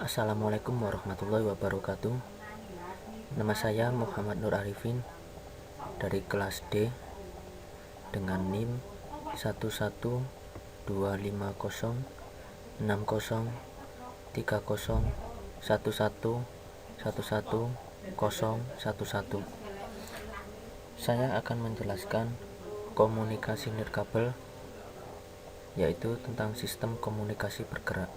Assalamualaikum warahmatullahi wabarakatuh. Nama saya Muhammad Nur Arifin dari kelas D dengan NIM 112506030111111. Saya akan menjelaskan komunikasi nirkabel, yaitu tentang sistem komunikasi bergerak.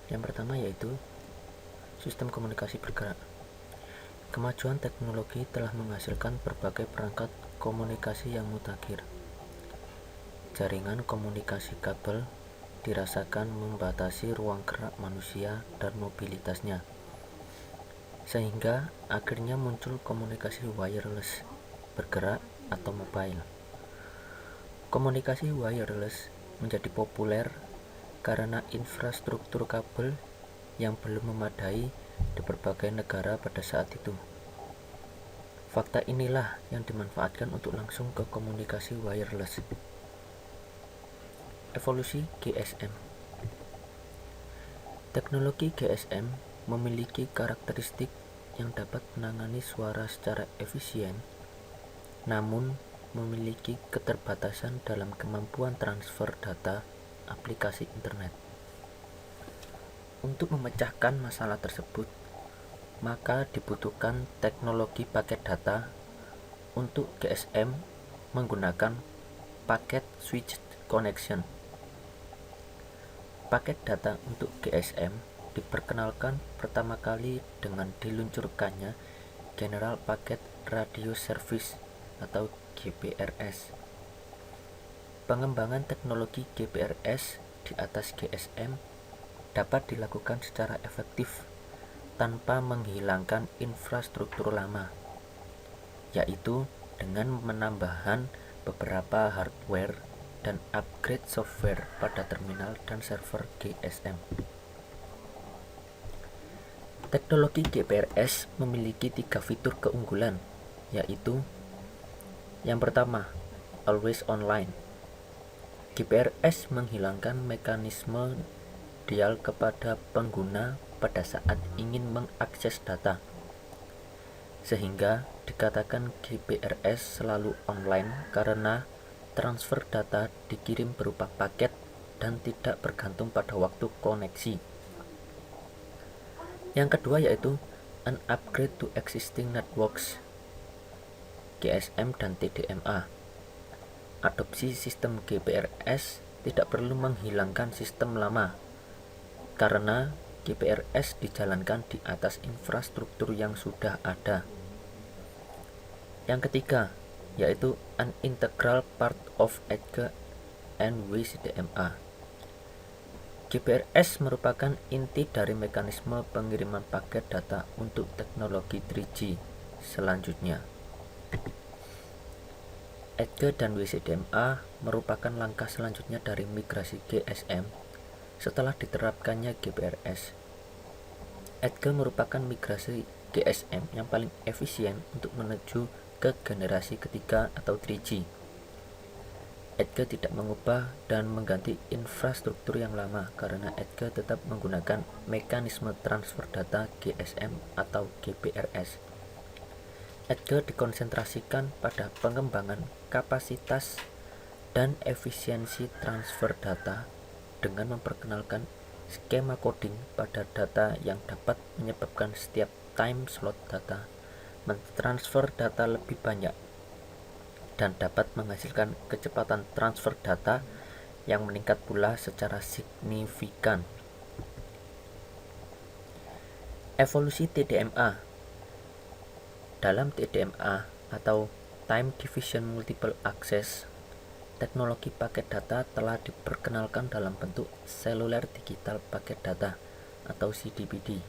Yang pertama yaitu sistem komunikasi bergerak. Kemajuan teknologi telah menghasilkan berbagai perangkat komunikasi yang mutakhir. Jaringan komunikasi kabel dirasakan membatasi ruang gerak manusia dan mobilitasnya, sehingga akhirnya muncul komunikasi wireless bergerak atau mobile. Komunikasi wireless menjadi populer karena infrastruktur kabel yang belum memadai di berbagai negara pada saat itu. Fakta inilah yang dimanfaatkan untuk langsung ke komunikasi wireless. Evolusi GSM. Teknologi GSM memiliki karakteristik yang dapat menangani suara secara efisien, namun memiliki keterbatasan dalam kemampuan transfer data aplikasi internet. Untuk memecahkan masalah tersebut, maka dibutuhkan teknologi paket data. Untuk GSM menggunakan paket switched connection. Paket data untuk GSM diperkenalkan pertama kali dengan diluncurkannya General Packet Radio Service atau GPRS. Pengembangan teknologi GPRS di atas GSM dapat dilakukan secara efektif tanpa menghilangkan infrastruktur lama, yaitu dengan menambahkan beberapa hardware dan upgrade software pada terminal dan server GSM. Teknologi GPRS memiliki 3 fitur keunggulan, yaitu yang pertama, always online. GPRS menghilangkan mekanisme dial kepada pengguna pada saat ingin mengakses data, sehingga dikatakan GPRS selalu online karena transfer data dikirim berupa paket dan tidak bergantung pada waktu koneksi. Yang kedua yaitu an upgrade to existing networks, GSM dan TDMA. Adopsi sistem GPRS tidak perlu menghilangkan sistem lama, karena GPRS dijalankan di atas infrastruktur yang sudah ada. Yang ketiga, yaitu an integral part of EDGE and WCDMA. GPRS merupakan inti dari mekanisme pengiriman paket data untuk teknologi 3G selanjutnya. EDGE dan WCDMA merupakan langkah selanjutnya dari migrasi GSM setelah diterapkannya GPRS. EDGE merupakan migrasi GSM yang paling efisien untuk menuju ke generasi ketiga atau 3G. EDGE tidak mengubah dan mengganti infrastruktur yang lama karena EDGE tetap menggunakan mekanisme transfer data GSM atau GPRS. EDGE dikonsentrasikan pada pengembangan kapasitas dan efisiensi transfer data dengan memperkenalkan skema coding pada data yang dapat menyebabkan setiap time slot data mentransfer data lebih banyak dan dapat menghasilkan kecepatan transfer data yang meningkat pula secara signifikan. Evolusi TDMA. Dalam TDMA atau Time Division Multiple Access, teknologi paket data telah diperkenalkan dalam bentuk seluler digital paket data atau CDPD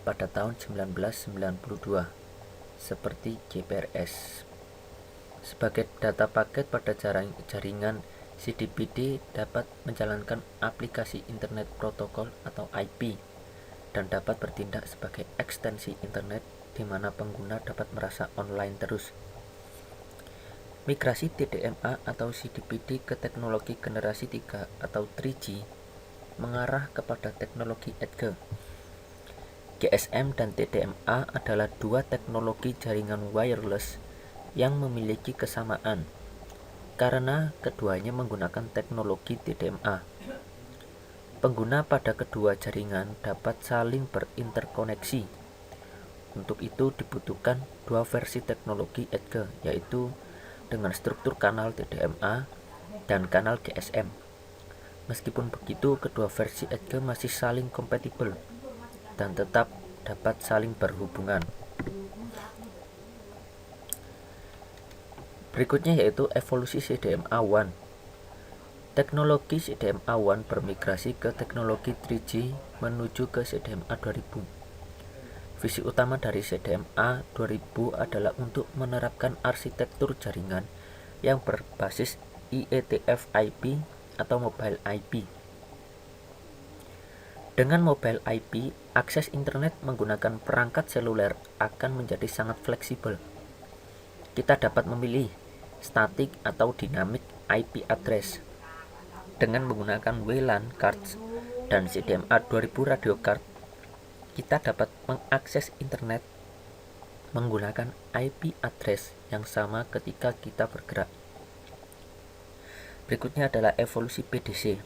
pada tahun 1992 seperti GPRS. Sebagai data paket pada jaringan CDPD dapat menjalankan aplikasi internet protokol atau IP dan dapat bertindak sebagai ekstensi internet di mana pengguna dapat merasa online terus. Migrasi TDMA atau CDPD ke teknologi generasi 3 atau 3G mengarah kepada teknologi Edge. GSM dan TDMA adalah dua teknologi jaringan wireless yang memiliki kesamaan karena keduanya menggunakan teknologi TDMA. Pengguna pada kedua jaringan dapat saling berinterkoneksi. Untuk itu dibutuhkan dua versi teknologi Edge, yaitu dengan struktur kanal TDMA dan kanal GSM. Meskipun begitu, kedua versi Edge masih saling kompatibel dan tetap dapat saling berhubungan. Berikutnya yaitu evolusi CDMA1. Teknologi CDMA1 bermigrasi ke teknologi 3G menuju ke CDMA 2000. Visi utama dari CDMA 2000 adalah untuk menerapkan arsitektur jaringan yang berbasis IETF IP atau Mobile IP. Dengan Mobile IP, akses internet menggunakan perangkat seluler akan menjadi sangat fleksibel. Kita dapat memilih static atau dynamic IP address. Dengan menggunakan WLAN cards dan CDMA 2000 radio card, kita dapat mengakses internet menggunakan IP address yang sama ketika kita bergerak. Berikutnya adalah evolusi PDC.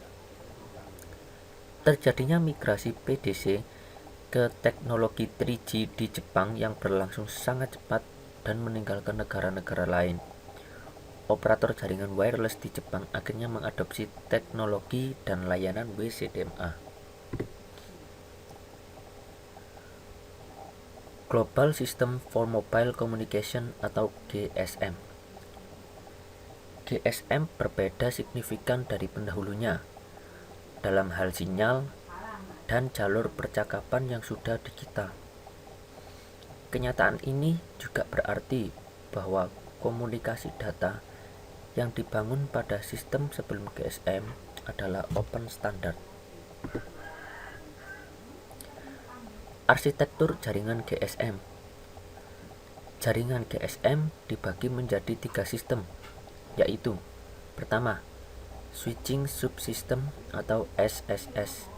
Terjadinya migrasi PDC ke teknologi 3G di Jepang yang berlangsung sangat cepat dan meninggalkan negara-negara lain. Operator jaringan wireless di Jepang akhirnya mengadopsi teknologi dan layanan WCDMA. Global System for Mobile Communication atau GSM. GSM berbeda signifikan dari pendahulunya dalam hal sinyal dan jalur percakapan yang sudah digital. Kenyataan ini juga berarti bahwa komunikasi data yang dibangun pada sistem sebelum GSM adalah open standard. Arsitektur jaringan GSM. Jaringan GSM dibagi menjadi 3 sistem, yaitu pertama, switching subsystem atau SSS.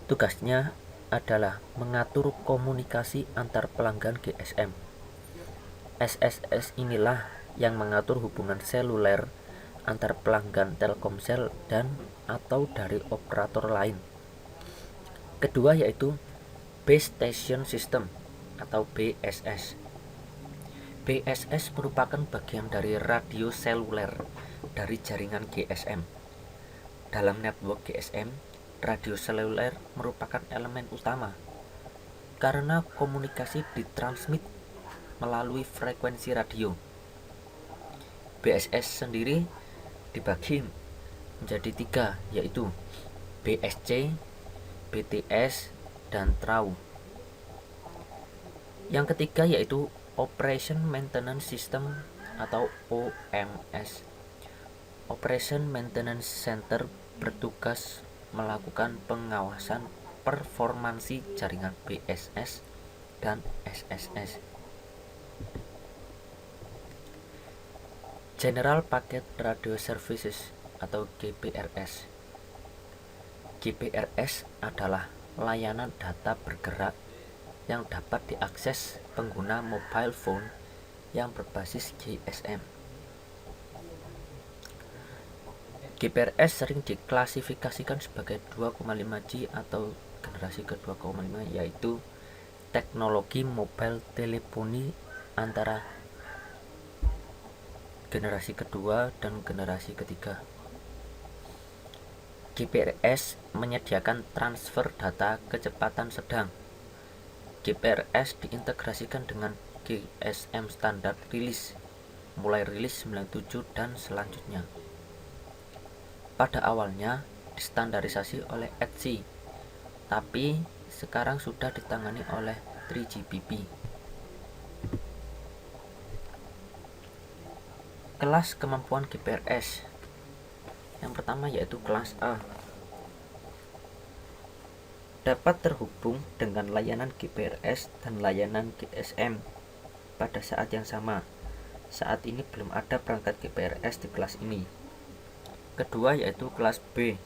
Tugasnya adalah mengatur komunikasi antar pelanggan GSM. SSS inilah yang mengatur hubungan seluler antar pelanggan Telkomsel dan atau dari operator lain. Kedua yaitu Base Station System atau BSS. BSS merupakan bagian dari radio seluler dari jaringan GSM. Dalam network GSM, radio seluler merupakan elemen utama karena komunikasi ditransmit melalui frekuensi radio. BSS sendiri dibagi menjadi 3, yaitu BSC, BTS, dan TRAU. Yang ketiga yaitu Operation Maintenance System atau OMS. Operation Maintenance Center bertugas melakukan pengawasan performansi jaringan BSS dan SSS. General Packet Radio Services atau GPRS. GPRS adalah layanan data bergerak yang dapat diakses pengguna mobile phone yang berbasis GSM. GPRS sering diklasifikasikan sebagai 2,5G atau generasi ke-2,5, yaitu teknologi mobile teleponi antara generasi kedua dan generasi ketiga. GPRS menyediakan transfer data kecepatan sedang. GPRS diintegrasikan dengan GSM standar rilis, mulai rilis 97 dan selanjutnya. Pada awalnya distandarisasi oleh ETSI, tapi sekarang sudah ditangani oleh 3GPP. Kelas kemampuan GPRS. Yang pertama yaitu kelas A. dapat terhubung dengan layanan GPRS dan layanan GSM pada saat yang sama. Saat ini belum ada perangkat GPRS di kelas ini. Kedua yaitu kelas B,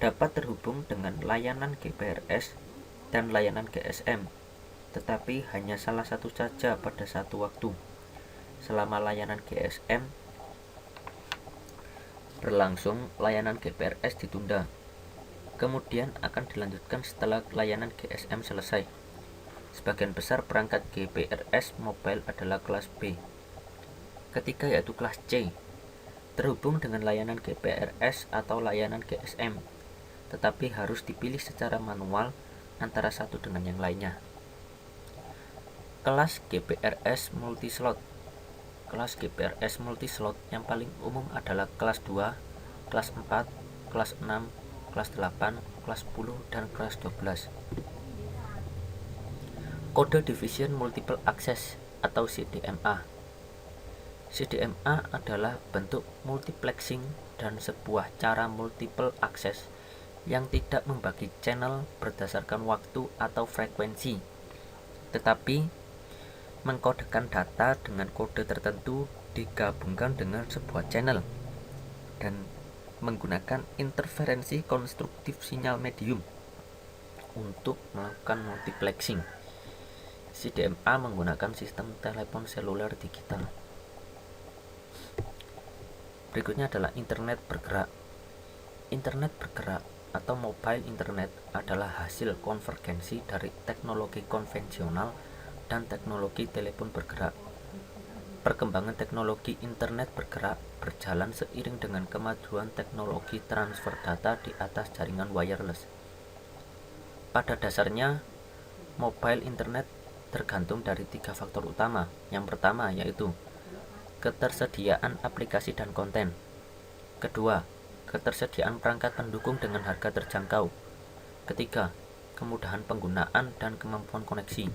dapat terhubung dengan layanan GPRS dan layanan GSM, tetapi hanya salah satu saja pada satu waktu. Selama layanan GSM berlangsung, layanan GPRS ditunda, kemudian akan dilanjutkan setelah layanan GSM selesai. Sebagian besar perangkat GPRS mobile adalah kelas B. Ketiga yaitu kelas C, terhubung dengan layanan GPRS atau layanan GSM, tetapi harus dipilih secara manual antara satu dengan yang lainnya. Kelas GPRS multislot. Kelas GPRS multislot yang paling umum adalah kelas 2, kelas 4, kelas 6, kelas 8, kelas 10, dan kelas 12. Kode Division Multiple Access atau CDMA. CDMA adalah bentuk multiplexing dan sebuah cara multiple access yang tidak membagi channel berdasarkan waktu atau frekuensi, tetapi mengkodekan data dengan kode tertentu digabungkan dengan sebuah channel dan menggunakan interferensi konstruktif sinyal medium untuk melakukan multiplexing. CDMA menggunakan sistem telepon seluler digital. Berikutnya adalah internet bergerak. Internet bergerak atau mobile internet adalah hasil konvergensi dari teknologi konvensional dan teknologi telepon bergerak. Perkembangan teknologi internet bergerak berjalan seiring dengan kemajuan teknologi transfer data di atas jaringan wireless. Pada dasarnya, mobile internet tergantung dari 3 faktor utama. Yang pertama yaitu ketersediaan aplikasi dan konten. Kedua, ketersediaan perangkat pendukung dengan harga terjangkau. Ketiga, kemudahan penggunaan dan kemampuan koneksi.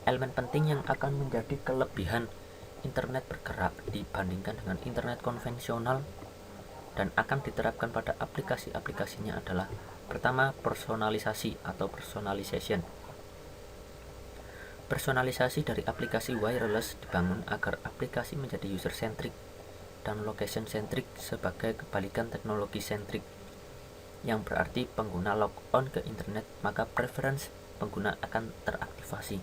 Elemen penting yang akan menjadi kelebihan internet bergerak dibandingkan dengan internet konvensional dan akan diterapkan pada aplikasi-aplikasinya adalah: pertama, personalisasi atau personalization. Personalisasi dari aplikasi wireless dibangun agar aplikasi menjadi user-centric dan location-centric sebagai kebalikan teknologi-centric, yang berarti pengguna log on ke internet maka preference pengguna akan teraktivasi.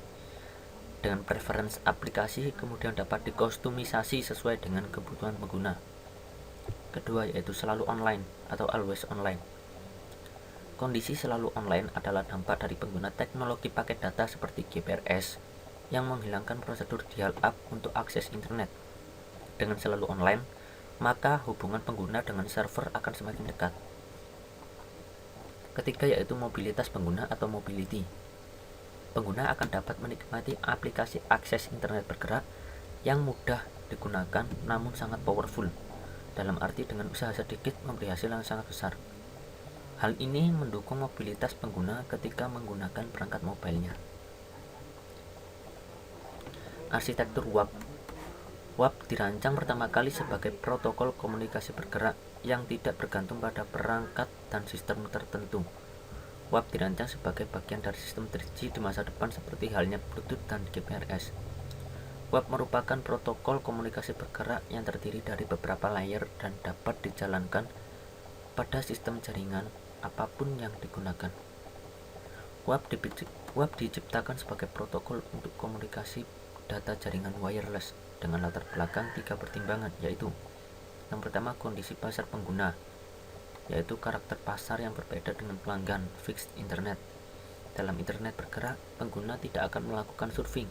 Dengan preference aplikasi kemudian dapat dikustomisasi sesuai dengan kebutuhan pengguna. Kedua yaitu selalu online atau always online. Kondisi selalu online adalah dampak dari pengguna teknologi paket data seperti GPRS yang menghilangkan prosedur dial-up untuk akses internet. Dengan selalu online, maka hubungan pengguna dengan server akan semakin dekat. Ketiga yaitu mobilitas pengguna atau mobility. Pengguna akan dapat menikmati aplikasi akses internet bergerak yang mudah digunakan namun sangat powerful, dalam arti dengan usaha sedikit memberi hasil yang sangat besar. Hal ini mendukung mobilitas pengguna ketika menggunakan perangkat mobilenya. Arsitektur WAP. WAP dirancang pertama kali sebagai protokol komunikasi bergerak yang tidak bergantung pada perangkat dan sistem tertentu. WAP dirancang sebagai bagian dari sistem 3G di masa depan seperti halnya Bluetooth dan GPRS. WAP merupakan protokol komunikasi bergerak yang terdiri dari beberapa layer dan dapat dijalankan pada sistem jaringan apapun yang digunakan. WAP diciptakan sebagai protokol untuk komunikasi data jaringan wireless dengan latar belakang 3 pertimbangan, yaitu yang pertama kondisi pasar pengguna, yaitu karakter pasar yang berbeda dengan pelanggan fixed internet. Dalam internet bergerak, pengguna tidak akan melakukan surfing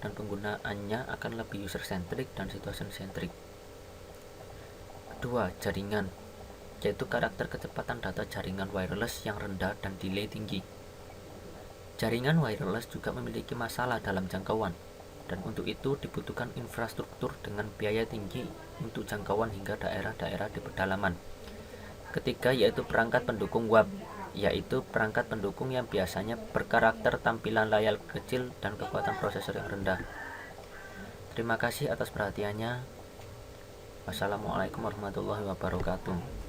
dan penggunaannya akan lebih user-centric dan situation-centric. Kedua, jaringan, yaitu karakter kecepatan data jaringan wireless yang rendah dan delay tinggi. Jaringan wireless juga memiliki masalah dalam jangkauan, dan untuk itu dibutuhkan infrastruktur dengan biaya tinggi untuk jangkauan hingga daerah-daerah di pedalaman. Ketiga yaitu perangkat pendukung WAP, yaitu perangkat pendukung yang biasanya berkarakter tampilan layar kecil dan kekuatan prosesor yang rendah. Terima kasih atas perhatiannya. Wassalamualaikum warahmatullahi wabarakatuh.